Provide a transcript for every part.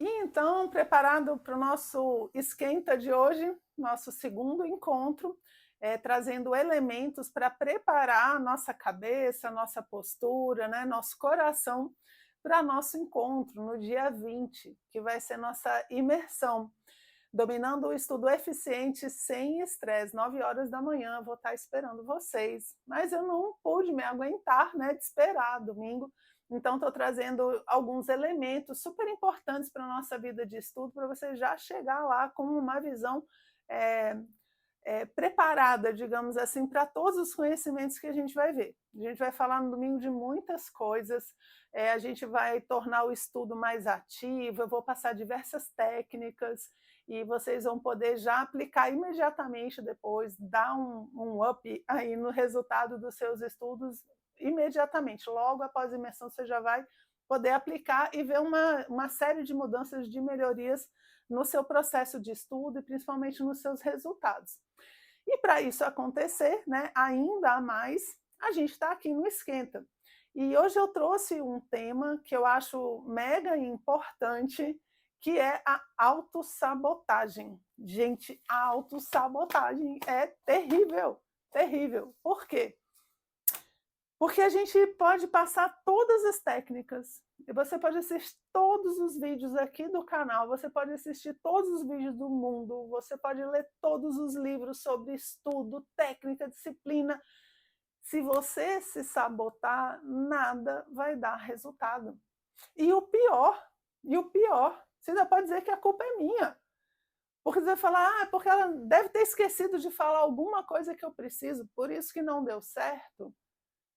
E então, preparado para o nosso esquenta de hoje, nosso segundo encontro, trazendo elementos para preparar a nossa cabeça, a nossa postura, né, nosso coração para nosso encontro no dia 20, que vai ser nossa imersão. Dominando o estudo eficiente sem estresse, 9 horas da manhã, vou estar esperando vocês. Mas eu não pude me aguentar, né, de esperar domingo, então estou trazendo alguns elementos super importantes para a nossa vida de estudo, para você já chegar lá com uma visão eh, preparada, digamos assim, para todos os conhecimentos que a gente vai ver. A gente vai falar no domingo de muitas coisas, a gente vai tornar o estudo mais ativo, eu vou passar diversas técnicas e vocês vão poder já aplicar imediatamente depois, dar um up aí no resultado dos seus estudos imediatamente. Logo após a imersão, você já vai poder aplicar e ver uma série de mudanças, de melhorias no seu processo de estudo e principalmente nos seus resultados. E para isso acontecer, né, ainda a mais, a gente está aqui no Esquenta. E hoje eu trouxe um tema que eu acho mega importante, que é a autossabotagem. Gente, a autossabotagem é terrível, terrível. Por quê? Porque a gente pode passar todas as técnicas, e você pode assistir todos os vídeos aqui do canal, você pode assistir todos os vídeos do mundo, você pode ler todos os livros sobre estudo, técnica, disciplina. Se você se sabotar, nada vai dar resultado. E o pior, você ainda pode dizer que a culpa é minha. Porque você vai falar, porque ela deve ter esquecido de falar alguma coisa que eu preciso, por isso que não deu certo.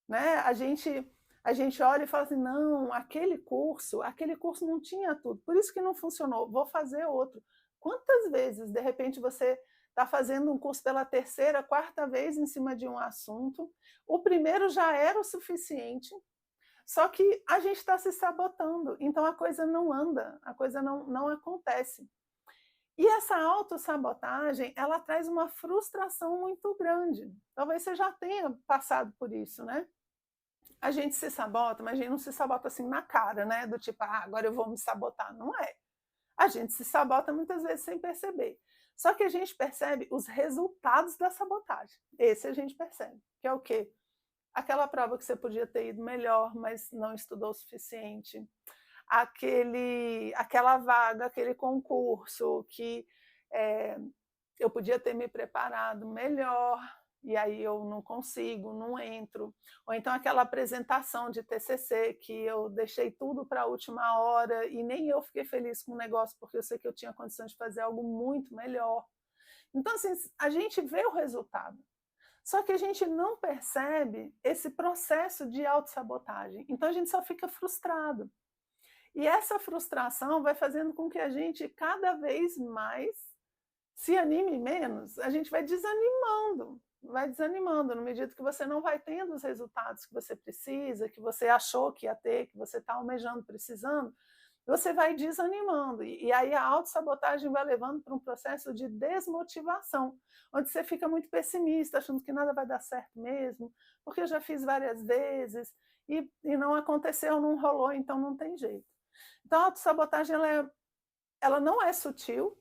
Né? A gente olha e fala assim, não, aquele curso não tinha tudo, por isso que não funcionou, vou fazer outro. Quantas vezes, de repente, você está fazendo um curso pela terceira, quarta vez em cima de um assunto, o primeiro já era o suficiente, só que a gente está se sabotando, então a coisa não anda, a coisa não acontece. E essa autossabotagem, ela traz uma frustração muito grande. Talvez você já tenha passado por isso, né? A gente se sabota, mas a gente não se sabota assim na cara, né? Do tipo, agora eu vou me sabotar. Não é. A gente se sabota muitas vezes sem perceber. Só que a gente percebe os resultados da sabotagem. Esse a gente percebe. Que é o quê? Aquela prova que você podia ter ido melhor, mas não estudou o suficiente. Aquela vaga, aquele concurso que eu podia ter me preparado melhor, e aí eu não consigo, não entro. Ou então aquela apresentação de TCC que eu deixei tudo para a última hora e nem eu fiquei feliz com o negócio, porque eu sei que eu tinha condições de fazer algo muito melhor. Então, assim, a gente vê o resultado, só que a gente não percebe esse processo de autossabotagem. Então a gente só fica frustrado. E essa frustração vai fazendo com que a gente cada vez mais se anime menos, a gente vai desanimando, no medida que você não vai tendo os resultados que você precisa, que você achou que ia ter, que você está almejando, precisando, você vai desanimando. E aí a autossabotagem vai levando para um processo de desmotivação, onde você fica muito pessimista, achando que nada vai dar certo mesmo, porque eu já fiz várias vezes e não aconteceu, não rolou, então não tem jeito. Então a autossabotagem ela não é sutil,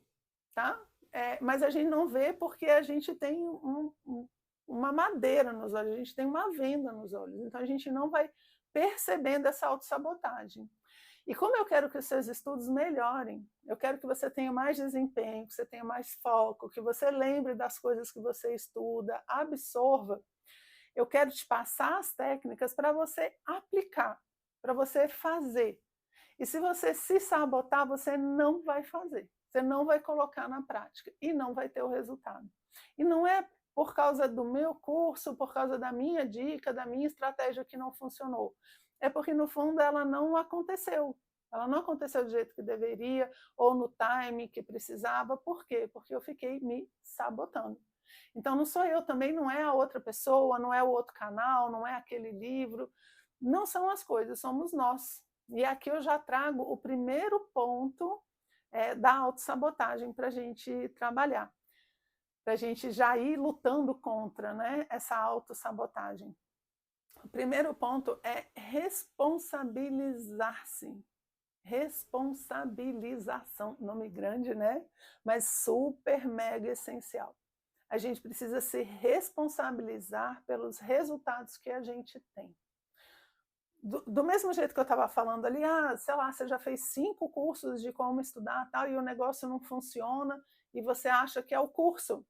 tá? Mas a gente não vê porque a gente tem uma madeira nos olhos, a gente tem uma venda nos olhos, então a gente não vai percebendo essa autossabotagem. E como eu quero que os seus estudos melhorem, eu quero que você tenha mais desempenho, que você tenha mais foco, que você lembre das coisas que você estuda, absorva, eu quero te passar as técnicas para você aplicar, para você fazer. E se você se sabotar, você não vai fazer. Você não vai colocar na prática e não vai ter o resultado. E não é por causa do meu curso, por causa da minha dica, da minha estratégia que não funcionou. É porque, no fundo, ela não aconteceu. Ela não aconteceu do jeito que deveria ou no time que precisava. Por quê? Porque eu fiquei me sabotando. Então, não sou eu também, não é a outra pessoa, não é o outro canal, não é aquele livro. Não são as coisas, somos nós. E aqui eu já trago o primeiro ponto da autossabotagem para a gente trabalhar, para a gente já ir lutando contra, né, essa autossabotagem. O primeiro ponto é responsabilizar-se. Responsabilização, nome grande, né? Mas super mega essencial. A gente precisa se responsabilizar pelos resultados que a gente tem. Do mesmo jeito que eu estava falando ali, sei lá, você já fez 5 cursos de como estudar tal, e o negócio não funciona, e você acha que é o curso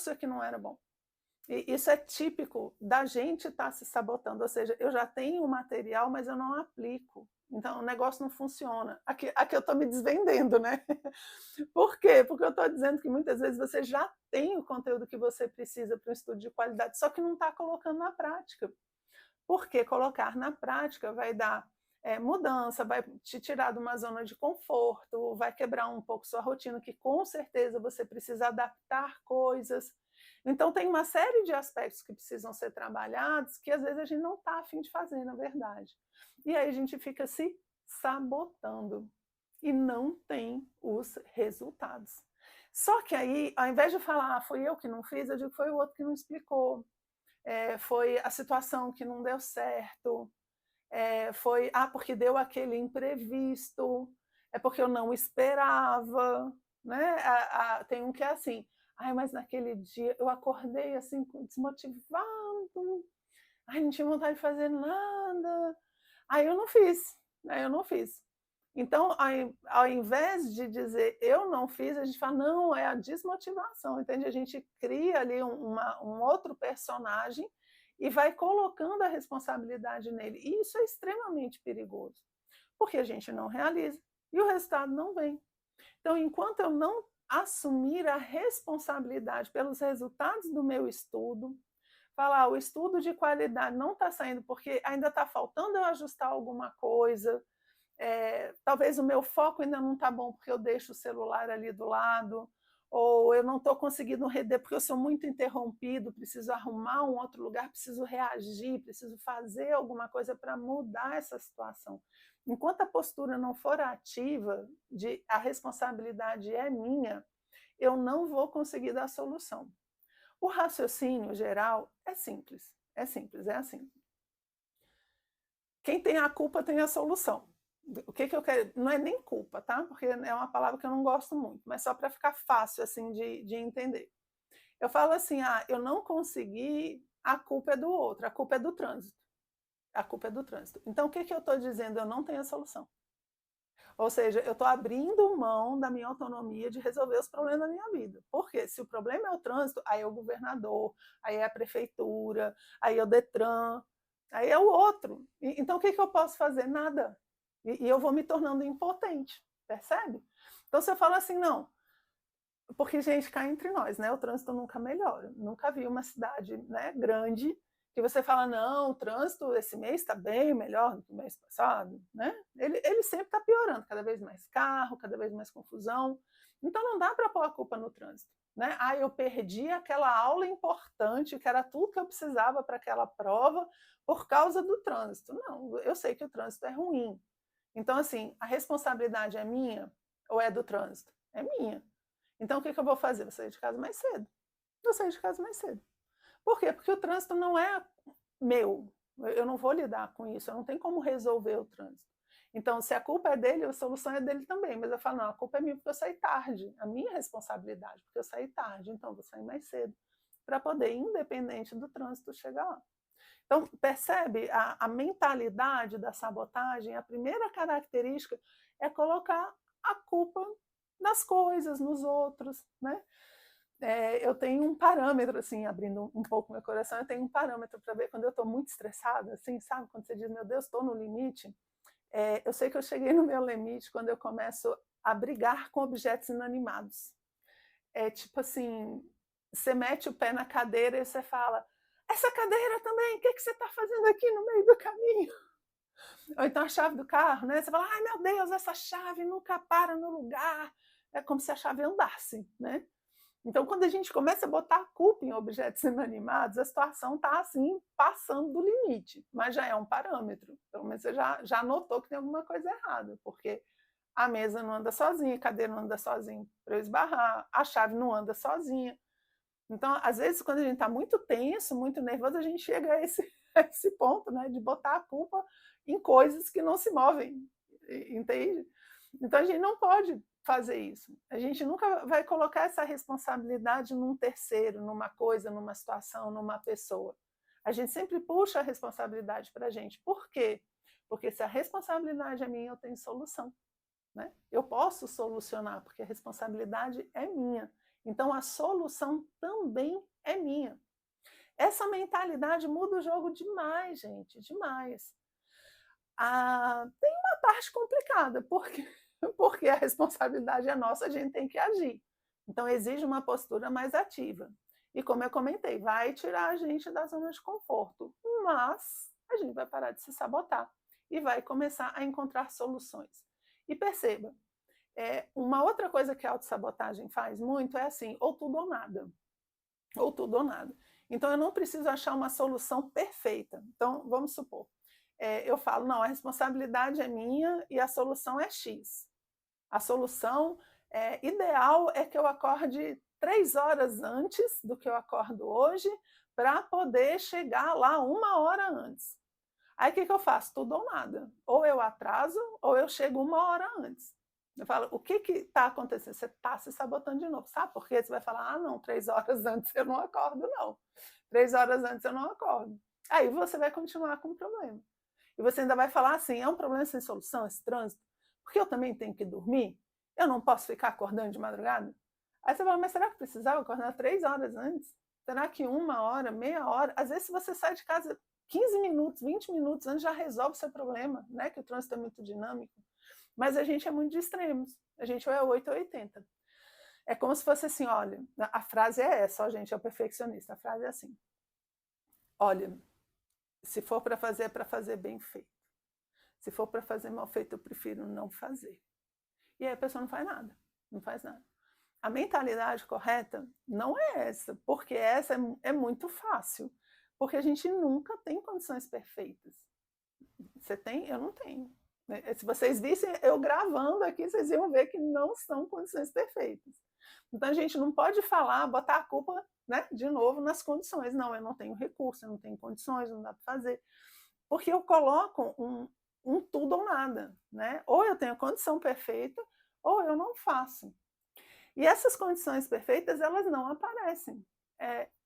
é que não era bom. E isso é típico da gente estar se sabotando, ou seja, eu já tenho o material, mas eu não aplico. Então, o negócio não funciona. Aqui eu estou me desvendendo, né? Por quê? Porque eu estou dizendo que muitas vezes você já tem o conteúdo que você precisa para um estudo de qualidade, só que não está colocando na prática. Porque colocar na prática vai dar mudança, vai te tirar de uma zona de conforto, vai quebrar um pouco sua rotina, que com certeza você precisa adaptar coisas. Então, tem uma série de aspectos que precisam ser trabalhados que às vezes a gente não está a fim de fazer, na verdade. E aí a gente fica se sabotando e não tem os resultados. Só que aí, ao invés de falar, foi eu que não fiz, eu digo, foi o outro que não explicou. Foi a situação que não deu certo, foi porque deu aquele imprevisto, é porque eu não esperava, né? Tem um que é assim, mas naquele dia eu acordei assim desmotivado, não tinha vontade de fazer nada, aí eu não fiz, Então, ao invés de dizer eu não fiz, a gente fala, não, é a desmotivação, entende? A gente cria ali um outro personagem e vai colocando a responsabilidade nele. E isso é extremamente perigoso, porque a gente não realiza e o resultado não vem. Então, enquanto eu não assumir a responsabilidade pelos resultados do meu estudo, falar, o estudo de qualidade não está saindo porque ainda está faltando eu ajustar alguma coisa, talvez o meu foco ainda não está bom porque eu deixo o celular ali do lado, ou eu não estou conseguindo render porque eu sou muito interrompido, preciso arrumar um outro lugar, preciso reagir, preciso fazer alguma coisa para mudar essa situação. Enquanto a postura não for ativa, de a responsabilidade é minha, eu não vou conseguir dar solução. O raciocínio geral é simples, é assim. Quem tem a culpa tem a solução. O que eu quero? Não é nem culpa, tá? Porque é uma palavra que eu não gosto muito, mas só para ficar fácil assim de entender. Eu falo assim, eu não consegui, a culpa é do outro, a culpa é do trânsito. A culpa é do trânsito. Então, o que eu estou dizendo? Eu não tenho a solução. Ou seja, eu estou abrindo mão da minha autonomia de resolver os problemas da minha vida. Porque se o problema é o trânsito, aí é o governador, aí é a prefeitura, aí é o Detran, aí é o outro. Então, o que eu posso fazer? Nada. E eu vou me tornando impotente, percebe? Então, você fala assim, não, porque, gente, cá entre nós, né? O trânsito nunca melhora. Nunca vi uma cidade, né, grande que você fala, não, o trânsito esse mês está bem melhor do que o mês passado, né? Ele sempre está piorando, cada vez mais carro, cada vez mais confusão. Então não dá para pôr a culpa no trânsito, né? Eu perdi aquela aula importante, que era tudo que eu precisava para aquela prova, por causa do trânsito. Não, eu sei que o trânsito é ruim. Então, assim, a responsabilidade é minha ou é do trânsito? É minha. Então, o que eu vou fazer? Vou sair de casa mais cedo. Vou sair de casa mais cedo. Por quê? Porque o trânsito não é meu. Eu não vou lidar com isso. Eu não tenho como resolver o trânsito. Então, se a culpa é dele, a solução é dele também. Mas eu falo, não, a culpa é minha porque eu saí tarde. A minha responsabilidade, porque eu saí tarde. Então, eu vou sair mais cedo para poder, independente do trânsito, chegar lá. Então, percebe a mentalidade da sabotagem? A primeira característica é colocar a culpa nas coisas, nos outros, né? Eu tenho um parâmetro, assim, abrindo um pouco meu coração, eu tenho um parâmetro para ver quando eu estou muito estressada, assim, sabe? Quando você diz, meu Deus, estou no limite. Eu sei que eu cheguei no meu limite quando eu começo a brigar com objetos inanimados. Tipo assim, você mete o pé na cadeira e você fala, essa cadeira também, o que você está fazendo aqui no meio do caminho? Ou então a chave do carro, né? Você fala, ai meu Deus, essa chave nunca para no lugar. É como se a chave andasse, né? Então, quando a gente começa a botar a culpa em objetos inanimados, a situação está assim, passando do limite, mas já é um parâmetro. Pelo menos você já notou que tem alguma coisa errada, porque a mesa não anda sozinha, a cadeira não anda sozinha para eu esbarrar, a chave não anda sozinha. Então, às vezes, quando a gente está muito tenso, muito nervoso, a gente chega a esse ponto, né, de botar a culpa em coisas que não se movem. entende? Então a gente não pode fazer isso. A gente nunca vai colocar essa responsabilidade num terceiro, numa coisa, numa situação, numa pessoa. A gente sempre puxa a responsabilidade para a gente. Por quê? Porque se a responsabilidade é minha, eu tenho solução. Né? Eu posso solucionar, porque a responsabilidade é minha. Então a solução também é minha. Essa mentalidade muda o jogo demais, gente, demais. Tem uma parte complicada, porque a responsabilidade é nossa, a gente tem que agir. Então exige uma postura mais ativa. E como eu comentei, vai tirar a gente da zona de conforto, mas a gente vai parar de se sabotar e vai começar a encontrar soluções. E perceba, uma outra coisa que a autossabotagem faz muito é assim, ou tudo ou nada. Ou tudo ou nada. Então eu não preciso achar uma solução perfeita. Então, vamos supor, eu falo, não, a responsabilidade é minha e a solução é X. A solução ideal é que eu acorde 3 horas antes do que eu acordo hoje, para poder chegar lá 1 hora antes. Aí o que eu faço? Tudo ou nada. Ou eu atraso, ou eu chego 1 hora antes. Eu falo, o que está acontecendo? Você está se sabotando de novo, sabe? Porque você vai falar, não, 3 horas antes eu não acordo, não. 3 horas antes eu não acordo. Aí você vai continuar com o problema. E você ainda vai falar assim, é um problema sem solução esse trânsito? Porque eu também tenho que dormir? Eu não posso ficar acordando de madrugada? Aí você fala, mas será que precisava acordar 3 horas antes? Será que 1 hora, meia hora? Às vezes se você sai de casa 15 minutos, 20 minutos antes, já resolve o seu problema, né? Que o trânsito é muito dinâmico. Mas a gente é muito de extremos. A gente ou é 8 ou 80. É como se fosse assim, olha, a frase é essa, ó, gente, é o perfeccionista. A frase é assim, olha, se for para fazer, é para fazer bem feito. Se for para fazer mal feito, eu prefiro não fazer. E aí a pessoa não faz nada, não faz nada. A mentalidade correta não é essa, porque essa é muito fácil, porque a gente nunca tem condições perfeitas. Você tem? Eu não tenho. Se vocês vissem eu gravando aqui, vocês iam ver que não são condições perfeitas. Então a gente não pode falar, botar a culpa, né, de novo nas condições. Não, eu não tenho recurso, eu não tenho condições, não dá para fazer. Porque eu coloco um tudo ou nada, né? Ou eu tenho a condição perfeita, ou eu não faço. E essas condições perfeitas, elas não aparecem.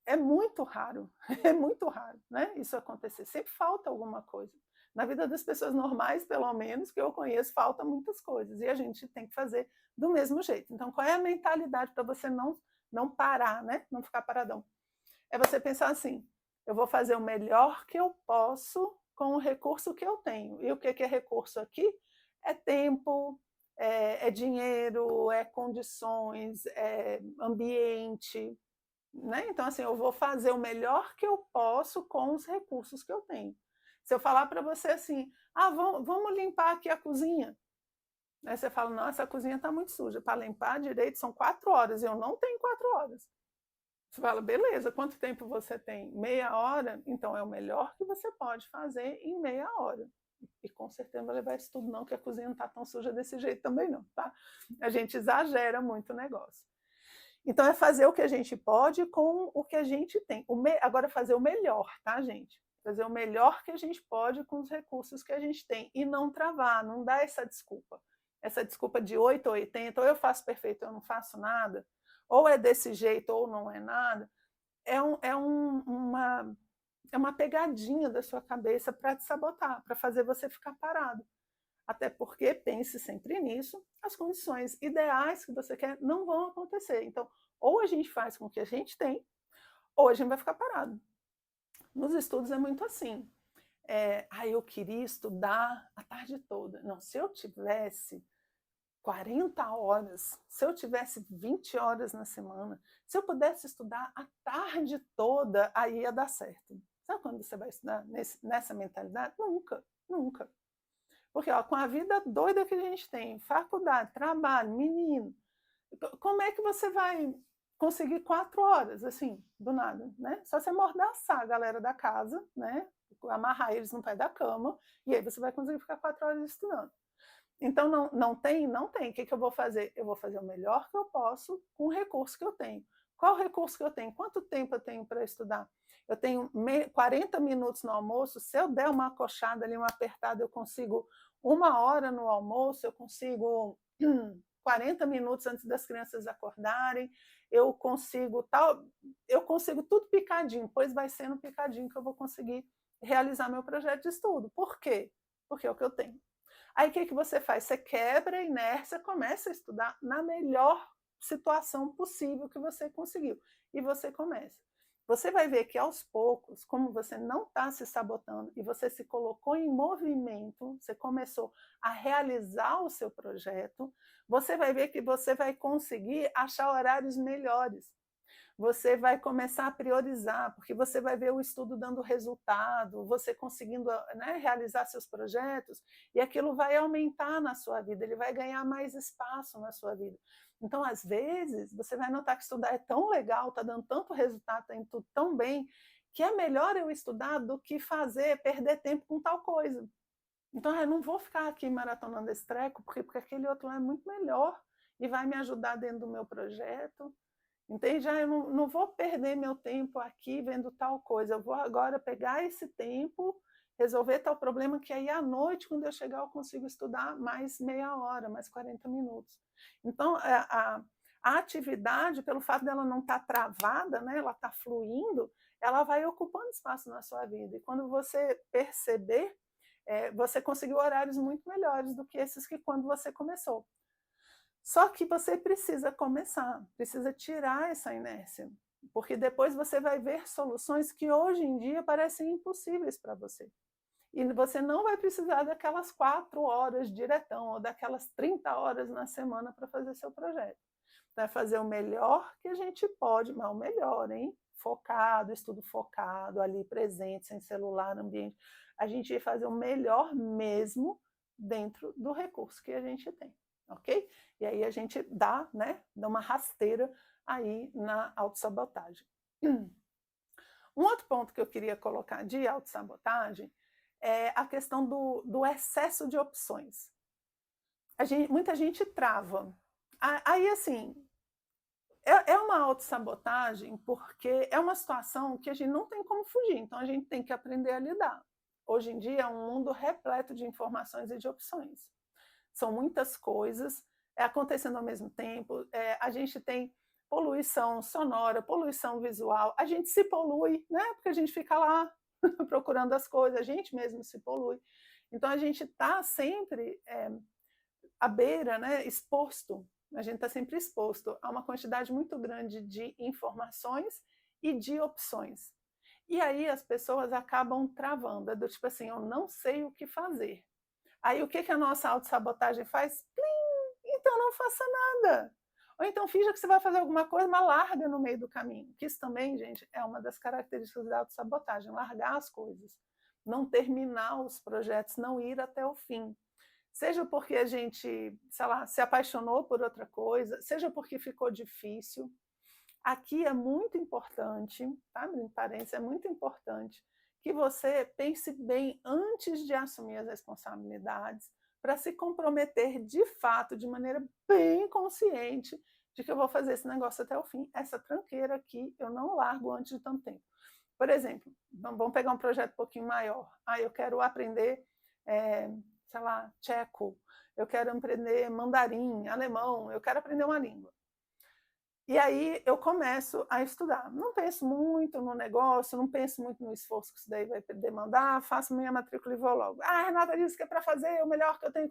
É muito raro, é muito raro, né? Isso acontecer. Sempre falta alguma coisa. Na vida das pessoas normais, pelo menos, que eu conheço, falta muitas coisas. E a gente tem que fazer do mesmo jeito. Então, qual é a mentalidade para você não parar, né? Não ficar paradão? É você pensar assim, eu vou fazer o melhor que eu posso com o recurso que eu tenho. E o que é recurso aqui? É tempo, é dinheiro, é condições, é ambiente. Né? Então, assim, eu vou fazer o melhor que eu posso com os recursos que eu tenho. Se eu falar para você assim, vamos limpar aqui a cozinha. Aí você fala, não, essa cozinha está muito suja. Para limpar direito são 4 horas, eu não tenho 4 horas. Você fala, beleza, quanto tempo você tem? Meia hora? Então é o melhor que você pode fazer em meia hora. E com certeza não vai levar isso tudo não, que a cozinha não está tão suja desse jeito também não, tá? A gente exagera muito o negócio. Então é fazer o que a gente pode com o que a gente tem. Agora fazer o melhor, tá, gente? Fazer o melhor que a gente pode com os recursos que a gente tem. E não travar, não dar essa desculpa. Essa desculpa de 8 ou 80, ou eu faço perfeito ou eu não faço nada, ou é desse jeito ou não é nada, é uma pegadinha da sua cabeça para te sabotar, para fazer você ficar parado. Até porque, pense sempre nisso, as condições ideais que você quer não vão acontecer. Então, ou a gente faz com o que a gente tem, ou a gente vai ficar parado. Nos estudos é muito assim. Eu queria estudar a tarde toda. Não, se eu tivesse 40 horas, se eu tivesse 20 horas na semana, se eu pudesse estudar a tarde toda, aí ia dar certo. Sabe quando você vai estudar nessa mentalidade? Nunca, nunca. Porque com a vida doida que a gente tem, faculdade, trabalho, menino, como é que você vai conseguir 4 horas, assim, do nada, né? Só você mordaçar a galera da casa, né? Amarrar eles no pé da cama, e aí você vai conseguir ficar 4 horas estudando. Então, não tem? Não tem. O que eu vou fazer? Eu vou fazer o melhor que eu posso com o recurso que eu tenho. Qual o recurso que eu tenho? Quanto tempo eu tenho para estudar? Eu tenho 40 minutos no almoço, se eu der uma acochada ali, uma apertada, eu consigo 1 hora no almoço, eu consigo 40 minutos antes das crianças acordarem, eu consigo tudo picadinho, pois vai sendo picadinho que eu vou conseguir realizar meu projeto de estudo. Por quê? Porque é o que eu tenho. Aí o que você faz? Você quebra a inércia, começa a estudar na melhor situação possível que você conseguiu. E você começa. Você vai ver que aos poucos, como você não está se sabotando e você se colocou em movimento, você começou a realizar o seu projeto, você vai ver que você vai conseguir achar horários melhores. Você vai começar a priorizar, porque você vai ver o estudo dando resultado, você conseguindo, né, realizar seus projetos, e aquilo vai aumentar na sua vida, ele vai ganhar mais espaço na sua vida. Então, às vezes, você vai notar que estudar é tão legal, está dando tanto resultado, está indo tudo tão bem, que é melhor eu estudar do que perder tempo com tal coisa. Então, eu não vou ficar aqui maratonando esse treco, porque aquele outro lá é muito melhor e vai me ajudar dentro do meu projeto. Entende? Eu não vou perder meu tempo aqui vendo tal coisa, eu vou agora pegar esse tempo, resolver tal problema, que aí à noite, quando eu chegar, eu consigo estudar mais meia hora, mais 40 minutos. Então, a atividade, pelo fato dela não estar travada, né, ela está fluindo, ela vai ocupando espaço na sua vida. E quando você perceber, você conseguiu horários muito melhores do que esses que quando você começou. Só que você precisa começar, precisa tirar essa inércia, porque depois você vai ver soluções que hoje em dia parecem impossíveis para você. E você não vai precisar daquelas 4 horas diretão, ou daquelas 30 horas na semana para fazer seu projeto. Vai fazer o melhor que a gente pode, mas o melhor, hein? Focado, estudo focado, ali presente, sem celular no ambiente. A gente vai fazer o melhor mesmo dentro do recurso que a gente tem. Ok? E aí a gente dá uma rasteira aí na autossabotagem. Um outro ponto que eu queria colocar de autossabotagem é a questão do excesso de opções. Muita gente trava. Aí, assim, é uma autossabotagem porque é uma situação que a gente não tem como fugir, então a gente tem que aprender a lidar. Hoje em dia é um mundo repleto de informações e de opções. São muitas coisas acontecendo ao mesmo tempo. A gente tem poluição sonora, poluição visual, a gente se polui, né? Porque a gente fica lá procurando as coisas, a gente mesmo se polui. Então a gente está sempre à beira, né? Exposto, a gente está sempre exposto a uma quantidade muito grande de informações e de opções. E aí as pessoas acabam travando, do tipo assim, eu não sei o que fazer. Aí o que a nossa autossabotagem faz? Plim! Então não faça nada. Ou então finja que você vai fazer alguma coisa, mas larga no meio do caminho. Que isso também, gente, é uma das características da autossabotagem, largar as coisas. Não terminar os projetos, não ir até o fim. Seja porque a gente, sei lá, se apaixonou por outra coisa, seja porque ficou difícil. Aqui é muito importante, tá? Em parênteses, é muito importante que você pense bem antes de assumir as responsabilidades, para se comprometer de fato, de maneira bem consciente, de que eu vou fazer esse negócio até o fim. Essa tranqueira aqui eu não largo antes de tanto tempo. Por exemplo, vamos pegar um projeto um pouquinho maior. Eu quero aprender, sei lá, tcheco, eu quero aprender mandarim, alemão, eu quero aprender uma língua. E aí eu começo a estudar. Não penso muito no negócio, não penso muito no esforço que isso daí vai demandar, faço minha matrícula e vou logo. A Renata disse que é para fazer, o melhor que eu tenho,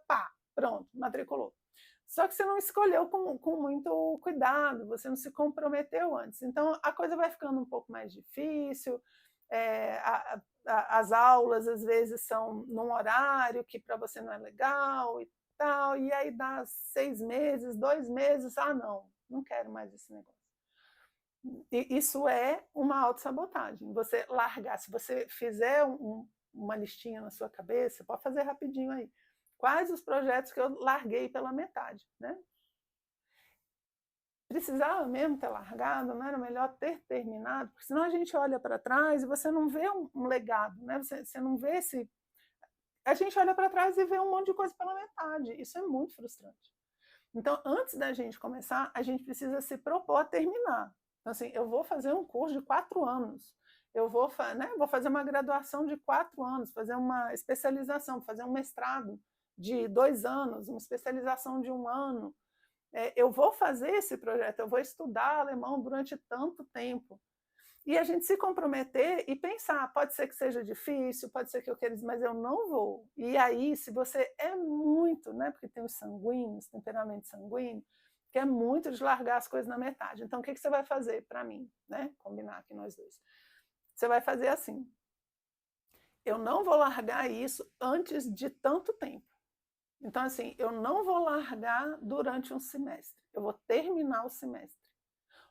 pá, pronto, matriculou. Só que você não escolheu com muito cuidado, você não se comprometeu antes. Então a coisa vai ficando um pouco mais difícil, as aulas às vezes são num horário que para você não é legal e tal, e aí dá 6 meses, 2 meses, não quero mais esse negócio. E isso é uma autossabotagem. Você largar, se você fizer uma listinha na sua cabeça, pode fazer rapidinho aí. Quais os projetos que eu larguei pela metade, né? Precisava mesmo ter largado, não era melhor ter terminado? Porque senão a gente olha para trás e você não vê um legado, né? Você não vê esse... A gente olha para trás e vê um monte de coisa pela metade. Isso é muito frustrante. Então, antes da gente começar, a gente precisa se propor a terminar. Então, assim, eu vou fazer um curso de 4 anos. vou fazer uma graduação de 4 anos, fazer uma especialização, fazer um mestrado de 2 anos, uma especialização de 1 ano. Eu vou fazer esse projeto, eu vou estudar alemão durante tanto tempo. E a gente se comprometer e pensar, pode ser que seja difícil, pode ser que eu queira, mas eu não vou. E aí, se você é muito, né, porque tem os sanguíneos, temperamento sanguíneo, que é muito de largar as coisas na metade. Então, o que você vai fazer para mim, né? Combinar aqui nós dois. Você vai fazer assim, eu não vou largar isso antes de tanto tempo. Então, assim, eu não vou largar durante um semestre, eu vou terminar o semestre.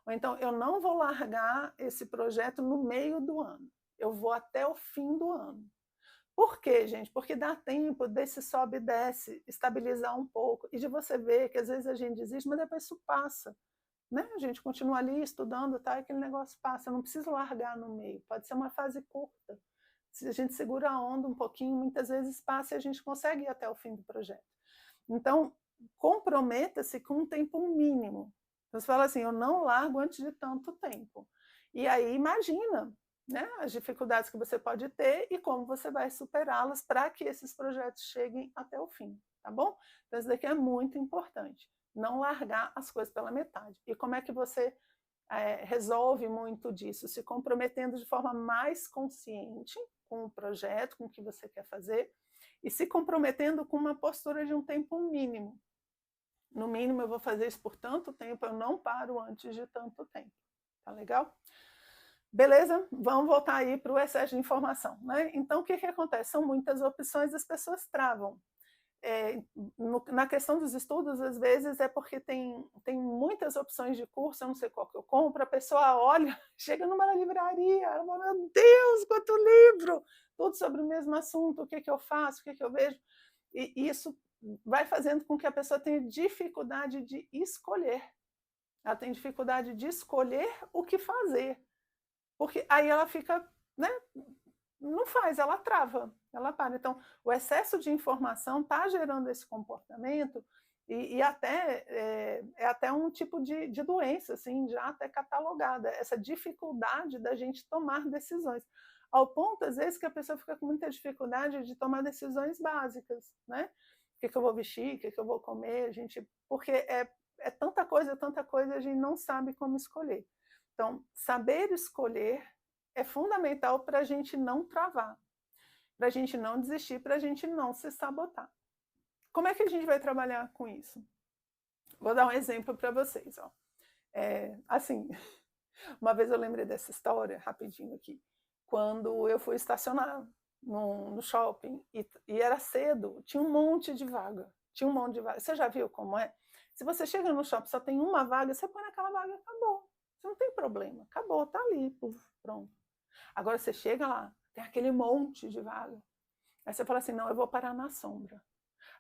Ou então, eu não vou largar esse projeto no meio do ano, eu vou até o fim do ano. Por quê, gente? Porque dá tempo desse sobe e desce, estabilizar um pouco, e de você ver que às vezes a gente desiste, mas depois isso passa. Né? A gente continua ali estudando, tá? E aquele negócio passa, eu não preciso largar no meio, pode ser uma fase curta. Se a gente segura a onda um pouquinho, muitas vezes passa e a gente consegue ir até o fim do projeto. Então, comprometa-se com um tempo mínimo. Você fala assim, eu não largo antes de tanto tempo. E aí imagina, né, as dificuldades que você pode ter e como você vai superá-las para que esses projetos cheguem até o fim, tá bom? Então isso daqui é muito importante, não largar as coisas pela metade. E como é que você resolve muito disso? Se comprometendo de forma mais consciente com o projeto, com o que você quer fazer, e se comprometendo com uma postura de um tempo mínimo. No mínimo, eu vou fazer isso por tanto tempo, eu não paro antes de tanto tempo. Tá legal? Beleza? Vamos voltar aí para o excesso de informação. Né? Então, o que acontece? São muitas opções, as pessoas travam. Na questão dos estudos, às vezes é porque tem muitas opções de curso, eu não sei qual que eu compro, a pessoa olha, chega numa livraria, ela fala, meu Deus, quanto livro! Tudo sobre o mesmo assunto, o que eu faço, o que eu vejo. E isso vai fazendo com que a pessoa tenha dificuldade de escolher. Ela tem dificuldade de escolher o que fazer. Porque aí ela fica, né, não faz, ela trava, ela para. Então, o excesso de informação está gerando esse comportamento e até é até um tipo de doença, assim, já até catalogada, essa dificuldade da gente tomar decisões. Ao ponto, às vezes, que a pessoa fica com muita dificuldade de tomar decisões básicas, né? O que eu vou vestir, o que eu vou comer, porque é tanta coisa, a gente não sabe como escolher. Então, saber escolher é fundamental para a gente não travar, para a gente não desistir, para a gente não se sabotar. Como é que a gente vai trabalhar com isso? Vou dar um exemplo para vocês. Ó. Assim, uma vez eu lembrei dessa história, rapidinho aqui, quando eu fui estacionar no shopping e era cedo, tinha um monte de vaga. Você já viu como é? Se você chega no shopping só tem uma vaga, você põe naquela vaga e acabou. Você não tem problema, acabou, tá ali, pronto. Agora você chega lá, tem aquele monte de vaga. Aí você fala assim, não, eu vou parar na sombra.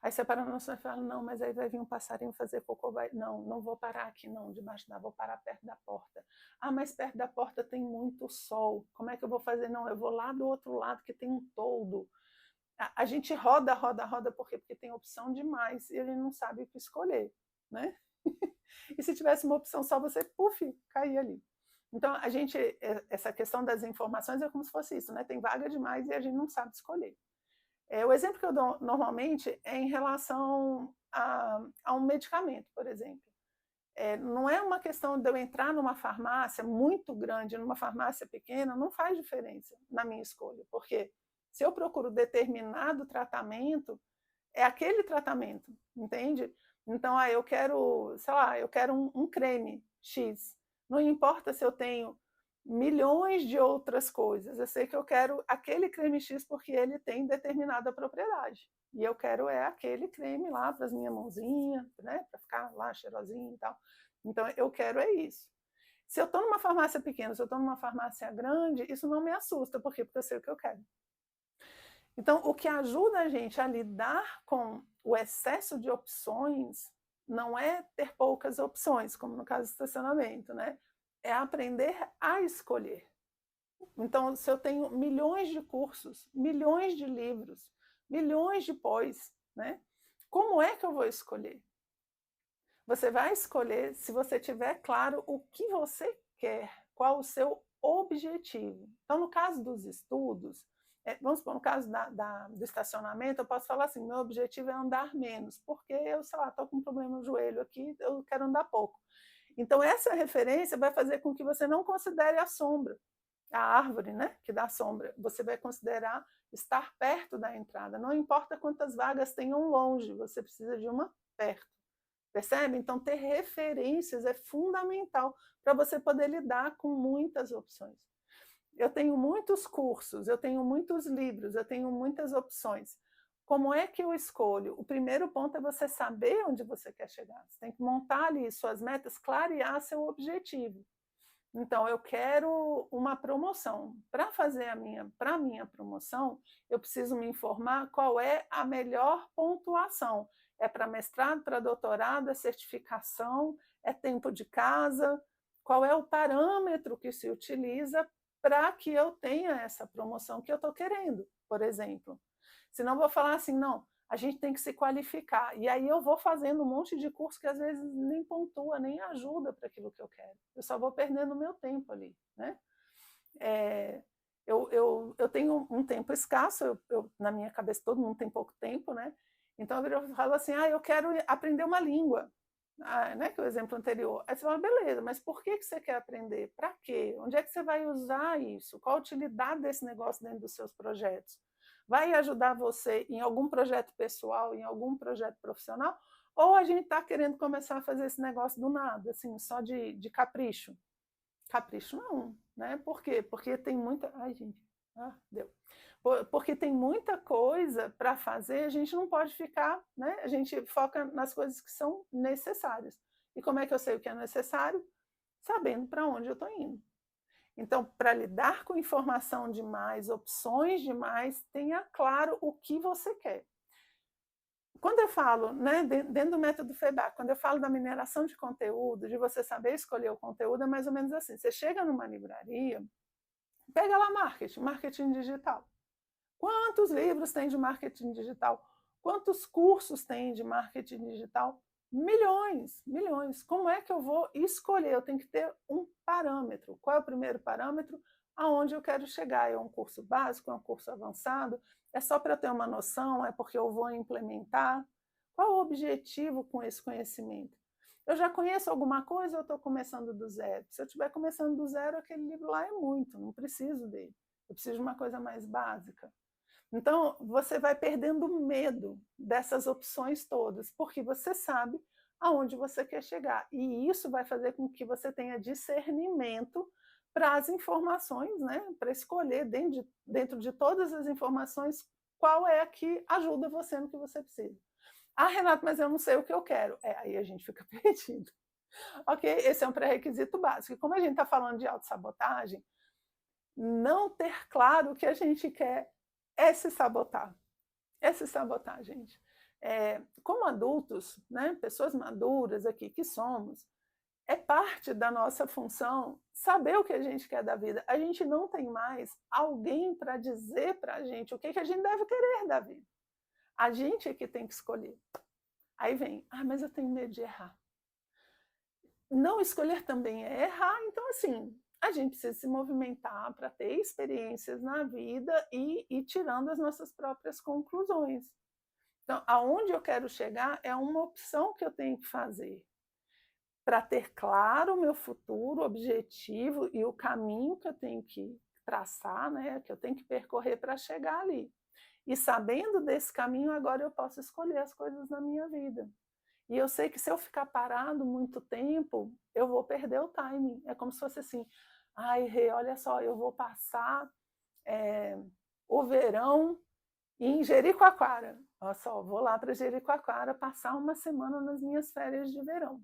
Aí você para na sombra e fala, não, mas aí vai vir um passarinho fazer cocô. Não vou parar aqui não, debaixo da, vou parar perto da porta. Ah, mas perto da porta tem muito sol. Como é que eu vou fazer? Não, eu vou lá do outro lado que tem um toldo. A gente roda, por quê? Porque tem opção demais e ele não sabe o que escolher, né? E se tivesse uma opção só, você, caía ali. Então, essa questão das informações é como se fosse isso, né? Tem vaga demais e a gente não sabe escolher. O exemplo que eu dou normalmente é em relação a um medicamento, por exemplo. Não é uma questão de eu entrar numa farmácia muito grande, numa farmácia pequena, não faz diferença na minha escolha, porque se eu procuro determinado tratamento, é aquele tratamento, entende? Então, eu quero, sei lá, eu quero um creme X. Não importa se eu tenho milhões de outras coisas, eu sei que eu quero aquele creme X porque ele tem determinada propriedade. E eu quero aquele creme lá para as minhas mãozinhas, né, para ficar lá cheirosinho e tal. Então, eu quero isso. Se eu estou numa farmácia pequena, se eu estou numa farmácia grande, isso não me assusta. Por quê? Porque eu sei o que eu quero. Então, o que ajuda a gente a lidar com o excesso de opções não é ter poucas opções, como no caso do estacionamento, né? É aprender a escolher. Então, se eu tenho milhões de cursos, milhões de livros, milhões de pós, né? Como é que eu vou escolher? Você vai escolher se você tiver claro o que você quer, qual o seu objetivo. Então, no caso dos estudos, vamos supor, no caso do estacionamento, eu posso falar assim, meu objetivo é andar menos, porque eu, sei lá, estou com um problema no joelho aqui, eu quero andar pouco. Então, essa referência vai fazer com que você não considere a sombra, a árvore, né, que dá sombra. Você vai considerar estar perto da entrada. Não importa quantas vagas tenham longe, você precisa de uma perto. Percebe? Então, ter referências é fundamental para você poder lidar com muitas opções. Eu tenho muitos cursos, eu tenho muitos livros, eu tenho muitas opções. Como é que eu escolho? O primeiro ponto é você saber onde você quer chegar. Você tem que montar ali suas metas, clarear seu objetivo. Então, eu quero uma promoção. Para fazer a minha promoção, eu preciso me informar qual é a melhor pontuação. É para mestrado, para doutorado, é certificação, é tempo de casa? Qual é o parâmetro que se utiliza para que eu tenha essa promoção que eu estou querendo, por exemplo? Senão, eu vou falar assim, não, a gente tem que se qualificar. E aí eu vou fazendo um monte de curso que às vezes nem pontua, nem ajuda para aquilo que eu quero. Eu só vou perdendo o meu tempo ali, né? Eu tenho um tempo escasso, na minha cabeça todo mundo tem pouco tempo, né? Então eu falo assim, eu quero aprender uma língua, né? Que é o exemplo anterior. Aí você fala, beleza, mas por que você quer aprender? Para quê? Onde é que você vai usar isso? Qual a utilidade desse negócio dentro dos seus projetos? Vai ajudar você em algum projeto pessoal, em algum projeto profissional? Ou a gente está querendo começar a fazer esse negócio do nada, assim, só de capricho? Capricho não, né? Por quê? Porque tem muita... Ai, gente, deu. Porque tem muita coisa para fazer, a gente não pode ficar, né? A gente foca nas coisas que são necessárias. E como é que eu sei o que é necessário? Sabendo para onde eu estou indo. Então, para lidar com informação demais, opções demais, tenha claro o que você quer. Quando eu falo, né, dentro do método FEBAC, quando eu falo da mineração de conteúdo, de você saber escolher o conteúdo, é mais ou menos assim. Você chega numa livraria, pega lá marketing digital. Quantos livros tem de marketing digital? Quantos cursos tem de marketing digital? Milhões, milhões. Como é que eu vou escolher? Eu tenho que ter um parâmetro. Qual é o primeiro parâmetro? Aonde eu quero chegar? É um curso básico? É um curso avançado? É só para eu ter uma noção? É porque eu vou implementar? Qual o objetivo com esse conhecimento? Eu já conheço alguma coisa ou estou começando do zero? Se eu estiver começando do zero, aquele livro lá é muito, não preciso dele. Eu preciso de uma coisa mais básica. Então, você vai perdendo medo dessas opções todas, porque você sabe aonde você quer chegar. E isso vai fazer com que você tenha discernimento para as informações, né? Para escolher dentro de todas as informações qual é a que ajuda você no que você precisa. Renato, mas eu não sei o que eu quero. Aí a gente fica perdido. Ok? Esse é um pré-requisito básico. E como a gente está falando de autossabotagem, não ter claro o que a gente quer é se sabotar. É se sabotar, gente. Como adultos, né, pessoas maduras aqui que somos, é parte da nossa função saber o que a gente quer da vida. A gente não tem mais alguém para dizer para a gente o que a gente deve querer da vida. A gente é que tem que escolher. Aí vem, mas eu tenho medo de errar. Não escolher também é errar, então assim, a gente precisa se movimentar para ter experiências na vida e ir tirando as nossas próprias conclusões. Então, aonde eu quero chegar é uma opção que eu tenho que fazer para ter claro o meu futuro, objetivo e o caminho que eu tenho que traçar, né, que eu tenho que percorrer para chegar ali. E sabendo desse caminho, agora eu posso escolher as coisas na minha vida. E eu sei que se eu ficar parado muito tempo, eu vou perder o timing. É como se fosse assim, Rê, olha só, eu vou passar o verão em Jericoacoara. Olha só, vou lá para Jericoacoara passar uma semana nas minhas férias de verão.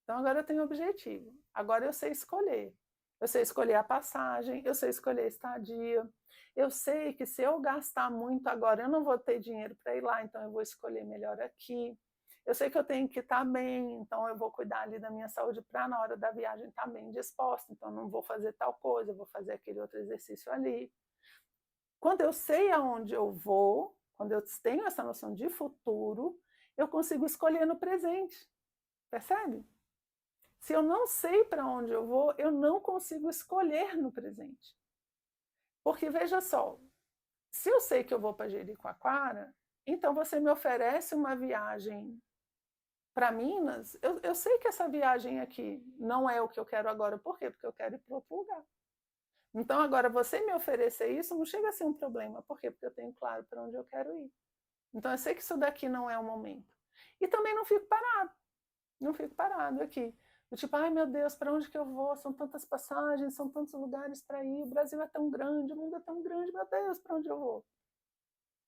Então agora eu tenho objetivo. Agora eu sei escolher. Eu sei escolher a passagem, eu sei escolher a estadia. Eu sei que se eu gastar muito agora, eu não vou ter dinheiro para ir lá, então eu vou escolher melhor aqui. Eu sei que eu tenho que estar bem, então eu vou cuidar ali da minha saúde para na hora da viagem estar bem disposta, então não vou fazer tal coisa, eu vou fazer aquele outro exercício ali. Quando eu sei aonde eu vou, quando eu tenho essa noção de futuro, eu consigo escolher no presente, percebe? Se eu não sei para onde eu vou, eu não consigo escolher no presente. Porque veja só, se eu sei que eu vou para Jericoacoara, então você me oferece uma viagem para Minas, eu sei que essa viagem aqui não é o que eu quero agora. Por quê? Porque eu quero ir para outro lugar. Então, agora, você me oferecer isso não chega a ser um problema. Por quê? Porque eu tenho claro para onde eu quero ir. Então, eu sei que isso daqui não é o momento. E também não fico parado. Não fico parado aqui. Eu, tipo, ai meu Deus, para onde que eu vou? São tantas passagens, são tantos lugares para ir. O Brasil é tão grande, o mundo é tão grande, meu Deus, para onde eu vou?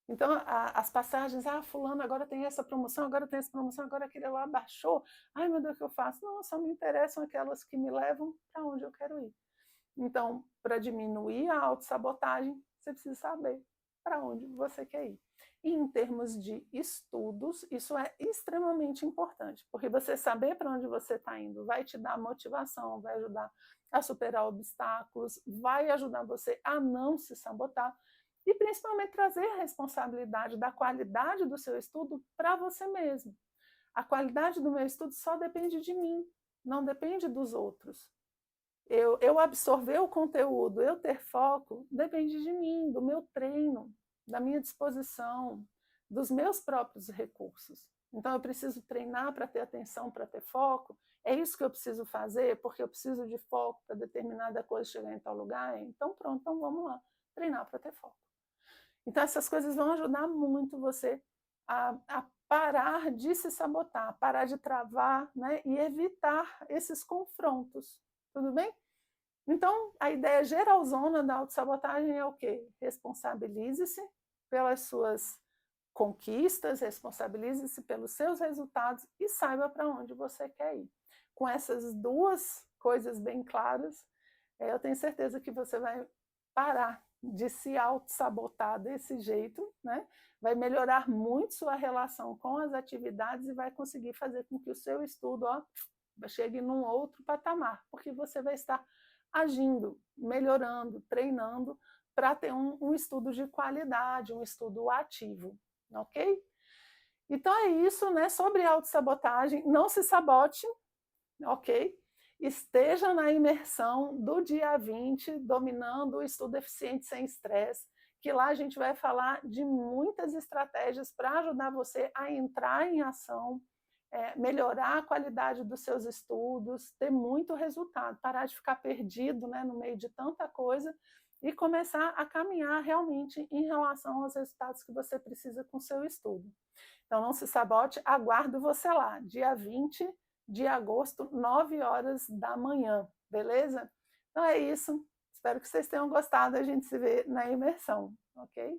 Então, as passagens, fulano agora tem essa promoção, agora tem essa promoção, agora aquele lá baixou. Ai meu Deus, o que eu faço? Não, só me interessam aquelas que me levam para onde eu quero ir. Então, para diminuir a autossabotagem, você precisa saber para onde você quer ir. E em termos de estudos, isso é extremamente importante, porque você saber para onde você está indo vai te dar motivação, vai ajudar a superar obstáculos, vai ajudar você a não se sabotar e principalmente trazer a responsabilidade da qualidade do seu estudo para você mesmo. A qualidade do meu estudo só depende de mim, não depende dos outros. Eu absorver o conteúdo, eu ter foco, depende de mim, do meu treino, da minha disposição, dos meus próprios recursos. Então, eu preciso treinar para ter atenção, para ter foco. É isso que eu preciso fazer, porque eu preciso de foco para determinada coisa chegar em tal lugar. Então, pronto, então vamos lá, treinar para ter foco. Então, essas coisas vão ajudar muito você a parar de se sabotar, parar de travar, né, e evitar esses confrontos. Tudo bem? Então, a ideia geralzona da autossabotagem é o quê? Responsabilize-se pelas suas conquistas, responsabilize-se pelos seus resultados e saiba para onde você quer ir. Com essas duas coisas bem claras, eu tenho certeza que você vai parar de se auto-sabotar desse jeito, né? Vai melhorar muito sua relação com as atividades e vai conseguir fazer com que o seu estudo chegue num outro patamar, porque você vai estar agindo, melhorando, treinando para ter um estudo de qualidade, um estudo ativo, ok? Então é isso, né? Sobre autossabotagem, não se sabote, ok? Esteja na imersão do dia 20, dominando o estudo eficiente sem estresse, que lá a gente vai falar de muitas estratégias para ajudar você a entrar em ação, melhorar a qualidade dos seus estudos, ter muito resultado, parar de ficar perdido, né, no meio de tanta coisa e começar a caminhar realmente em relação aos resultados que você precisa com o seu estudo. Então não se sabote, aguardo você lá, dia 20 de agosto, 9 horas da manhã, beleza? Então é isso, espero que vocês tenham gostado, a gente se vê na imersão, ok?